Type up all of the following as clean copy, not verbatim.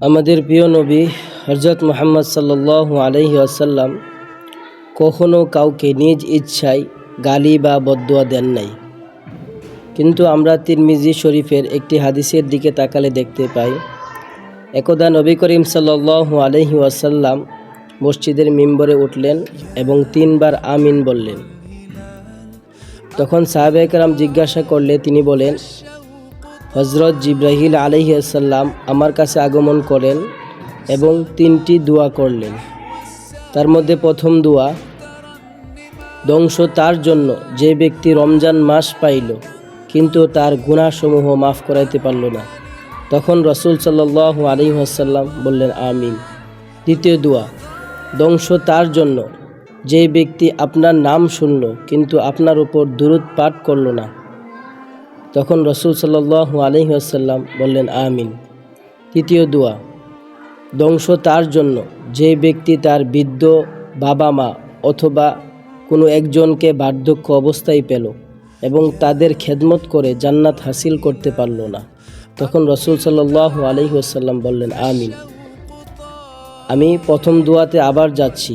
আমাদের প্রিয় নবী হযরত মুহাম্মদ সাল্লাল্লাহু আলাইহি ওয়াসাল্লাম কখনো কাউকে নিজ ইচ্ছায় গালি বা বদদুয়া দেন নাই। কিন্তু আমরা তিরমিজি শরীফের একটি হাদিসের দিকে তাকালে দেখতে পাই, একদা নবী করিম সাল্লাল্লাহু আলাইহি ওয়াসাল্লাম মসজিদের মিম্বরে উঠলেন এবং 3 বার আমিন বললেন। তখন সাহাবায়ে কেরাম জিজ্ঞাসা করলে তিনি বলেন, হযরত জিবরাইল আলাইহিস সালাম আমার কাছে আগমন করেন এবং 3টি দোয়া করলেন। তার মধ্যে প্রথম দোয়া, ধ্বংস তার জন্য যে ব্যক্তি রমজান মাস পাইল কিন্তু তার গুনাহসমূহ মাফ করাইতে পারল না। তখন রাসূল সাল্লাল্লাহু আলাইহি ওয়াসাল্লাম বললেন আমিন। দ্বিতীয় দোয়া, ধ্বংস তার জন্য যে ব্যক্তি আপনার নাম শুনল কিন্তু আপনার উপর দুরূদ পাঠ করল না। তখন রাসূল সাল্লাল্লাহু আলাইহি ওয়াসাল্লাম বললেন আমিন। তৃতীয় দোয়া, ধ্বংস তার জন্য যে ব্যক্তি তার বৃদ্ধ বাবা মা অথবা কোনো একজনকে বার্ধক্য অবস্থায় পেল এবং তাদের খেদমত করে জান্নাত হাসিল করতে পারল না। তখন রাসূল সাল্লাল্লাহু আলাইহি ওয়াসাল্লাম বললেন আমিন। আমি প্রথম দোয়াতে আবার যাচ্ছি।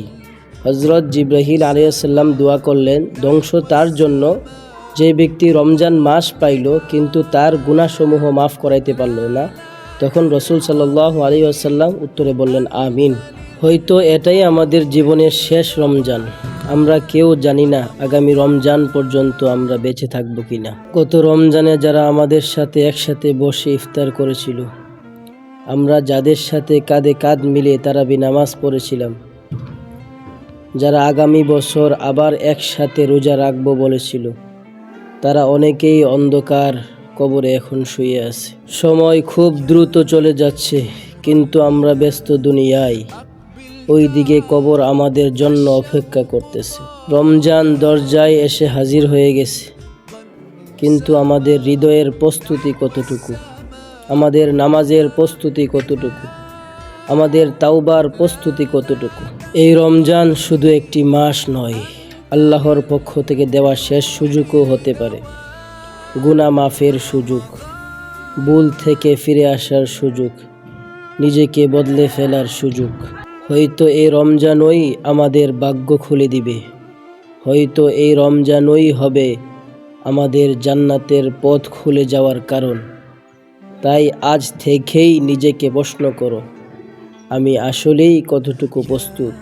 হযরত জিবরাইল আলাইহিস সালাম দোয়া করলেন, ধ্বংস তার জন্য যে ব্যক্তি রমজান মাস পাইল কিন্তু তার গুনাহসমূহ মাফ করাইতে পারল না। তখন রাসূল সাল্লাল্লাহু আলাইহি ওয়াসাল্লাম উত্তরে বললেন আমিন। হয়তো এটাই আমাদের জীবনের শেষ রমজান। আমরা কেউ জানি না আগামী রমজান পর্যন্ত আমরা বেঁচে থাকব কিনা। গত রমজানে যারা আমাদের সাথে একসাথে বসে ইফতার করেছিল, আমরা যাদের সাথে কাঁধে কাঁধ মিলিয়ে তারাবি নামাজ পড়েছিলাম, যারা আগামী বছর আবার একসাথে রোজা রাখবো বলেছিল, তারা অনেকেই অন্ধকার কবরে এখন শুয়ে আছে। সময় খুব দ্রুত চলে যাচ্ছে, কিন্তু আমরা ব্যস্ত দুনিয়ায়। ওই দিকে কবর আমাদের জন্য অপেক্ষা করতেছে। রমজান দরজায় এসে হাজির হয়ে গেছে, কিন্তু আমাদের হৃদয়ের প্রস্তুতি কতটুকু, আমাদের নামাজের প্রস্তুতি কতটুকু, আমাদের তাওবার প্রস্তুতি কতটুকু। এই রমজান শুধু একটি মাস নয়, আল্লাহর পক্ষ থেকে দেওয়া শেষ সুযোগও হতে পারে। গুনাহ মাফের সুযোগ, ভুল থেকে ফিরে আসার সুযোগ, নিজেকে বদলে ফেলার সুযোগ। হয়তো এই রমজানই আমাদের ভাগ্য খুলে দিবে, হয়তো এই রমজানই হবে আমাদের জান্নাতের পথ খুলে যাওয়ার কারণ। তাই আজ থেকেই নিজেকে প্রশ্ন করো, আমি আসলেই কতটুকু প্রস্তুত।